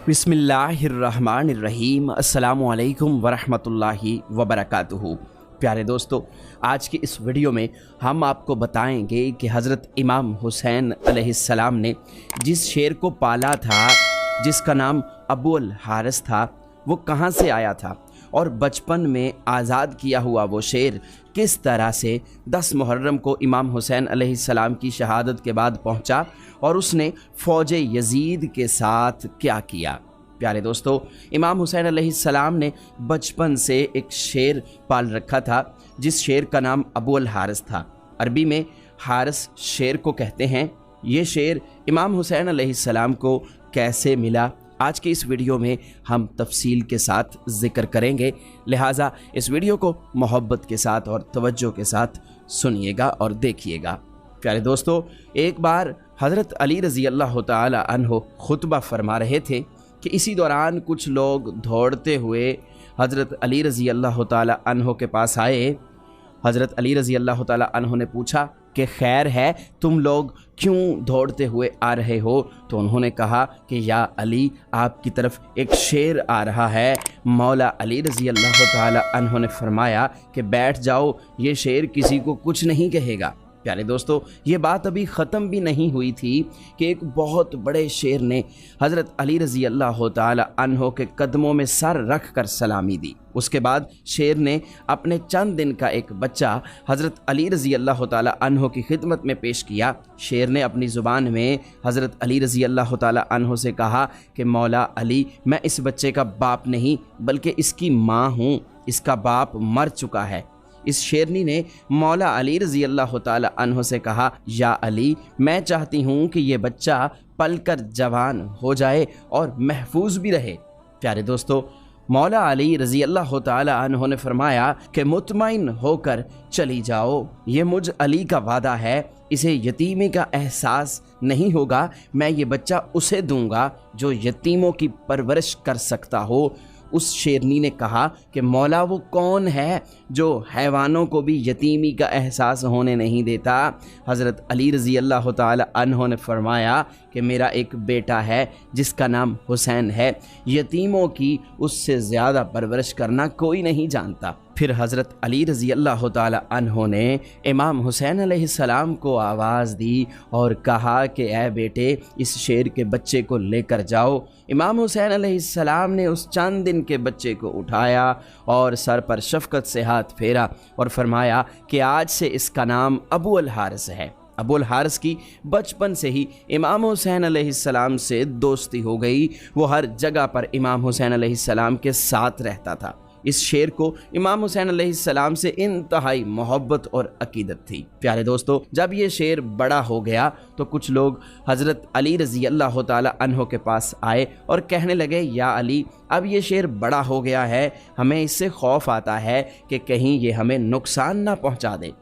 बिस्मिल्लाहिर्रहमानिर्रहीम। अस्सलामु अलैकुम वरहमतुल्लाहि वबरकातुहू। प्यारे दोस्तों, आज की इस वीडियो में हम आपको बताएंगे कि हज़रत इमाम हुसैन अलैहिस्सलाम ने जिस शेर को पाला था, जिसका नाम अबुल हारिस था, वो कहाँ से आया था और बचपन में आज़ाद किया हुआ वो शेर किस तरह से 10 मुहर्रम को इमाम हुसैन अलैहिस्सलाम की शहादत के बाद पहुंचा और उसने फ़ौज यजीद के साथ क्या किया। प्यारे दोस्तों, इमाम हुसैन अलैहिस्सलाम ने बचपन से एक शेर पाल रखा था जिस शेर का नाम अबुल हारिस था। अरबी में हारिस शेर को कहते हैं। ये शेर इमाम हुसैन अलैहिस्सलाम को कैसे मिला, आज के इस वीडियो में हम तफसील के साथ ज़िक्र करेंगे। लिहाजा इस वीडियो को मोहब्बत के साथ और तवज्जो के साथ सुनिएगा और देखिएगा। प्यारे दोस्तों, एक बार हज़रत अली रज़ी अल्लाह ताला अन्हो खुतबा फरमा रहे थे कि इसी दौरान कुछ लोग दौड़ते हुए हज़रत अली रज़ी अल्लाह ताला अन्हो के पास आए। हज़रत अली रज़ी अल्लाह ताला अन्हो ने पूछा कि खैर है, तुम लोग क्यों दौड़ते हुए आ रहे हो? तो उन्होंने कहा कि या अली, आपकी तरफ एक शेर आ रहा है। मौला अली रज़ी अल्लाह ताला अन्हो ने फरमाया कि बैठ जाओ, ये शेर किसी को कुछ नहीं कहेगा। प्यारे दोस्तों, ये बात अभी ख़त्म भी नहीं हुई थी कि एक बहुत बड़े शेर ने हज़रत अली रज़ी अल्लाह ताला अन्हो के कदमों में सर रख कर सलामी दी। उसके बाद शेर ने अपने चंद दिन का एक बच्चा हज़रत अली रज़ी अल्लाह ताला अन्हो की खिदमत में पेश किया। शेर ने अपनी ज़ुबान में हज़रत अली रज़ी अल्लाह ताला अन्हो से कहा कि मौला अली, मैं इस बच्चे का बाप नहीं बल्कि इसकी माँ हूँ, इसका बाप मर चुका है। इस शेरनी ने मौला अली रज़ी अल्लाह ताला अन्हो से कहा, या अली, मैं चाहती हूँ कि ये बच्चा पलकर जवान हो जाए और महफूज भी रहे। प्यारे दोस्तों, मौला अली रज़ी अल्लाह ताला अन्हो ने फरमाया कि मुतमईन होकर चली जाओ, ये मुझ अली का वादा है, इसे यतीमी का एहसास नहीं होगा। मैं ये बच्चा उसे दूंगा जो यतीमों की परवरिश कर सकता हो। उस शेरनी ने कहा कि मौला, वो कौन है जो हैवानों को भी यतीमी का एहसास होने नहीं देता? हज़रत अली रज़ी अल्लाह ताला अन्हो ने फरमाया कि मेरा एक बेटा है जिसका नाम हुसैन है, यतीमों की उससे ज़्यादा परवरिश करना कोई नहीं जानता। फिर हज़रत अली रज़ी अल्लाह ताला अन्हो ने इमाम हुसैन अलैहिस्सलाम को आवाज़ दी और कहा कि ऐ बेटे, इस शेर के बच्चे को लेकर जाओ। इमाम हुसैन अलैहिस्सलाम ने उस चंद दिन के बच्चे को उठाया और सर पर शफ़क़त से हाथ फेरा और फरमाया कि आज से इसका नाम अबुल हारिस है। अबुल हारिस की बचपन से ही इमाम हुसैन अलैहिस्सलाम से दोस्ती हो गई। वो हर जगह पर इमाम हुसैन अलैहिस्सलाम के साथ रहता था। इस शेर को इमाम हुसैन अलैहिस्सलाम से इंतहाई मोहब्बत और अकीदत थी। प्यारे दोस्तों, जब ये शेर बड़ा हो गया तो कुछ लोग हज़रत अली रज़ी अल्लाह ताला अन्हो के पास आए और कहने लगे, या अली, अब ये शेर बड़ा हो गया है, हमें इससे खौफ आता है कि कहीं ये हमें नुकसान ना पहुँचा दे।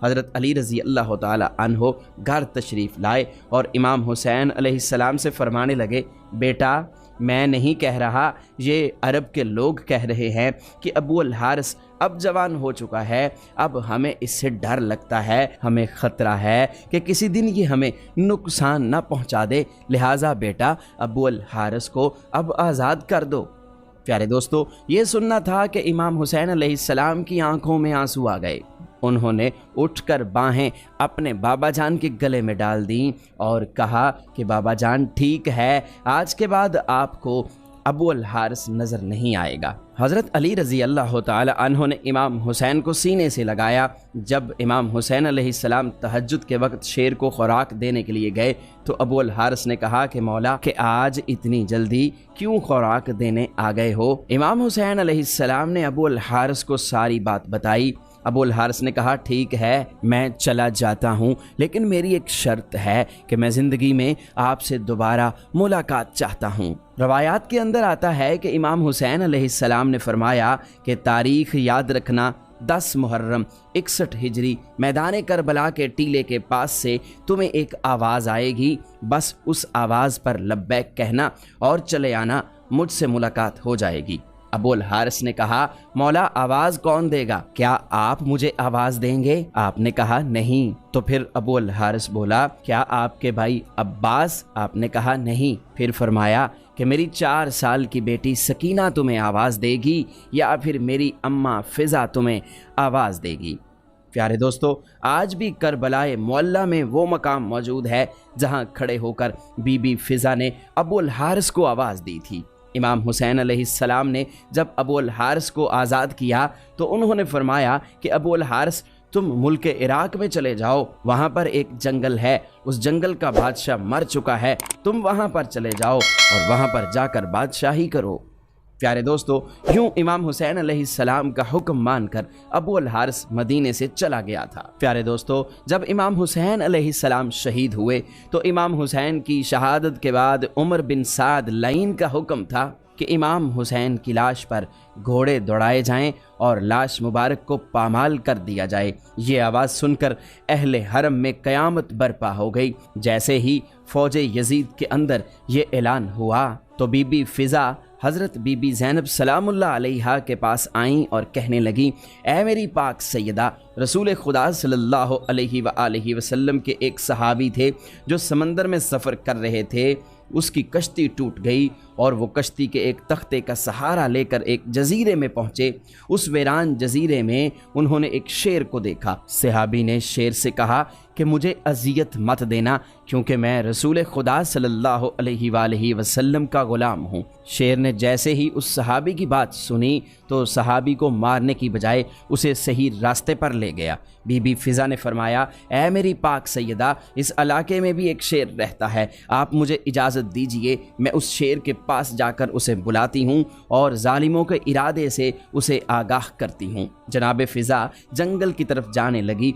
हज़रत अली रज़ी अल्लाह ताला अन्हो घर तशरीफ़ लाए और इमाम हुसैन अलैहिस्सलाम से फरमाने लगे, बेटा, मैं नहीं कह रहा, ये अरब के लोग कह रहे हैं कि अबुल हारिस अब जवान हो चुका है, अब हमें इससे डर लगता है, हमें ख़तरा है कि किसी दिन ये हमें नुकसान ना पहुंचा दे, लिहाजा बेटा अबुल हारिस को अब आज़ाद कर दो। प्यारे दोस्तों, ये सुनना था कि इमाम हुसैन अलैहिस्सलाम की आंखों में आंसू आ गए। उन्होंने उठकर बाहें अपने बाबा जान के गले में डाल दी और कहा कि बाबा जान, ठीक है, आज के बाद आपको अबुल हारिस नज़र नहीं आएगा। हज़रत अली रज़ी अल्लाह ताला अन्हो ने इमाम हुसैन को सीने से लगाया। जब इमाम हुसैन अलैहिस्सलाम तहज्जुद के वक्त शेर को खुराक देने के लिए गए तो अबुल हारिस ने कहा कि मौला, कि आज इतनी जल्दी क्यों खुराक देने आ गए हो? इमाम हुसैन अलैहिस्सलाम ने अबुल हारिस को सारी बात बताई। अबुल हारिस ने कहा, ठीक है, मैं चला जाता हूँ, लेकिन मेरी एक शर्त है कि मैं ज़िंदगी में आपसे दोबारा मुलाकात चाहता हूँ। रवायात के अंदर आता है कि इमाम हुसैन अलैहिस्सलाम ने फरमाया कि तारीख़ याद रखना, 10 मुहर्रम 61 हिजरी मैदान करबला के टीले के पास से तुम्हें एक आवाज़ आएगी, बस उस आवाज़ पर लब्बैक कहना और चले आना, मुझसे मुलाकात हो जाएगी। अबुल हारिस ने कहा, मौला, आवाज़ कौन देगा? क्या आप मुझे आवाज़ देंगे? आपने कहा नहीं। तो फिर अबुल हारिस बोला, क्या आपके भाई अब्बास? आपने कहा नहीं। फिर फरमाया, کہ میری 4 سال کی بیٹی سکینہ تمہیں آواز دے گی یا پھر میری اماں فضا تمہیں آواز دے گی۔ پیارے دوستو، آج بھی کربلائے معلیٰ میں وہ مقام موجود ہے جہاں کھڑے ہو کر بی بی فضا نے ابو الحارث کو آواز دی تھی۔ امام حسین علیہ السلام نے جب ابو الحارث کو آزاد کیا تو انہوں نے فرمایا کہ ابو الحارث تم ملک عراق میں چلے جاؤ، وہاں پر ایک جنگل ہے، اس جنگل کا بادشاہ مر چکا ہے، تم وہاں پر چلے جاؤ اور وہاں پر جا کر بادشاہی کرو۔ پیارے دوستو، یوں امام حسین علیہ السلام کا حکم مان کر ابو الحارث مدینے سے چلا گیا تھا۔ پیارے دوستو، جب امام حسین علیہ السلام شہید ہوئے تو امام حسین کی شہادت کے بعد عمر بن سعد لعین کا حکم تھا کہ امام حسین کی لاش پر گھوڑے دوڑائے جائیں اور لاش مبارک کو پامال کر دیا جائے۔ یہ آواز سن کر اہل حرم میں قیامت برپا ہو گئی۔ جیسے ہی فوج یزید کے اندر یہ اعلان ہوا تو بی بی فضا حضرت بی بی زینب سلام اللہ علیہا کے پاس آئیں اور کہنے لگیں، اے میری پاک سیدہ، رسول خدا صلی اللہ علیہ وآلہ وسلم کے ایک صحابی تھے جو سمندر میں سفر کر رہے تھے، اس کی کشتی ٹوٹ گئی اور وہ کشتی کے ایک تختے کا سہارا لے کر ایک جزیرے میں پہنچے۔ اس ویران جزیرے میں انہوں نے ایک شیر کو دیکھا۔ صحابی نے شیر سے کہا کہ مجھے اذیت مت دینا کیونکہ میں رسول خدا صلی اللہ علیہ وآلہ وسلم کا غلام ہوں۔ شیر نے جیسے ہی اس صحابی کی بات سنی تو صحابی کو مارنے کی بجائے اسے صحیح راستے پر لے گیا۔ بی بی فضا نے فرمایا، اے میری پاک سیدہ، اس علاقے میں بھی ایک شیر رہتا ہے، آپ مجھے اجازت دیجئے، میں اس شیر کے پاس جا کر اسے بلاتی ہوں اور ظالموں کے ارادے سے اسے آگاہ کرتی ہوں۔ جناب فضا جنگل کی طرف جانے لگی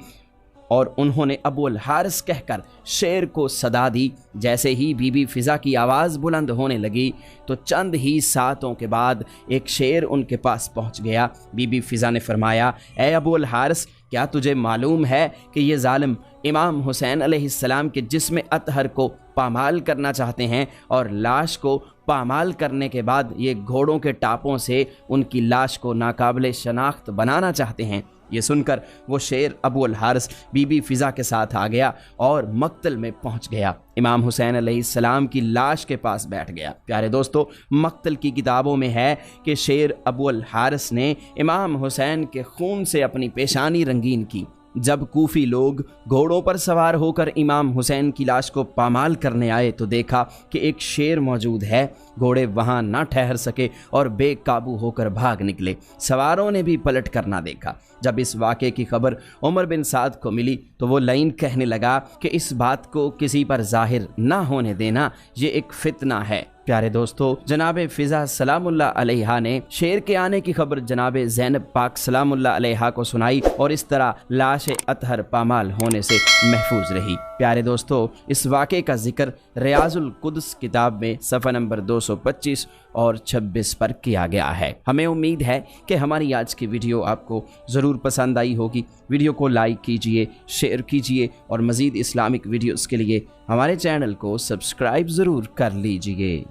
اور انہوں نے ابو الحارث کہہ کر شیر کو صدا دی۔ جیسے ہی بی بی فضا کی آواز بلند ہونے لگی تو چند ہی ساعتوں کے بعد ایک شیر ان کے پاس پہنچ گیا۔ بی بی فضا نے فرمایا، اے ابو الحارث، کیا تجھے معلوم ہے کہ یہ ظالم امام حسین علیہ السلام کے جسم اطہر کو پامال کرنا چاہتے ہیں اور لاش کو پامال کرنے کے بعد یہ گھوڑوں کے ٹاپوں سے ان کی لاش کو ناقابل شناخت بنانا چاہتے ہیں؟ یہ سن کر وہ شیر ابو الحارث بی بی فضا کے ساتھ آ گیا اور مقتل میں پہنچ گیا۔ امام حسین علیہ السلام کی لاش کے پاس بیٹھ گیا۔ پیارے دوستو، مقتل کی کتابوں میں ہے کہ شیر ابو الحارث نے امام حسین کے خون سے اپنی پیشانی رنگین کی۔ جب کوفی لوگ گھوڑوں پر سوار ہو کر امام حسین کی لاش کو پامال کرنے آئے تو دیکھا کہ ایک شیر موجود ہے۔ گھوڑے وہاں نہ ٹھہر سکے اور بے قابو ہو کر بھاگ نکلے۔ سواروں نے بھی پلٹ کر نہ دیکھا۔ جب اس واقعے کی خبر عمر بن سعد کو ملی تو وہ لعین کہنے لگا کہ اس بات کو کسی پر ظاہر نہ ہونے دینا، یہ ایک فتنہ ہے۔ پیارے دوستو، جناب فضا سلام اللہ علیہا نے شیر کے آنے کی خبر جناب زینب پاک سلام اللہ علیہا کو سنائی اور اس طرح لاش اطہر پامال ہونے سے محفوظ رہی۔ پیارے دوستو، اس واقعے کا ذکر ریاض القدس کتاب میں صفحہ نمبر 225 اور 26 پر کیا گیا ہے۔ ہمیں امید ہے کہ ہماری آج کی ویڈیو آپ کو ضرور پسند آئی ہوگی۔ ویڈیو کو لائک کیجئے، شیئر کیجئے اور مزید اسلامک ویڈیوز کے لیے ہمارے چینل کو سبسکرائب ضرور کر لیجئے۔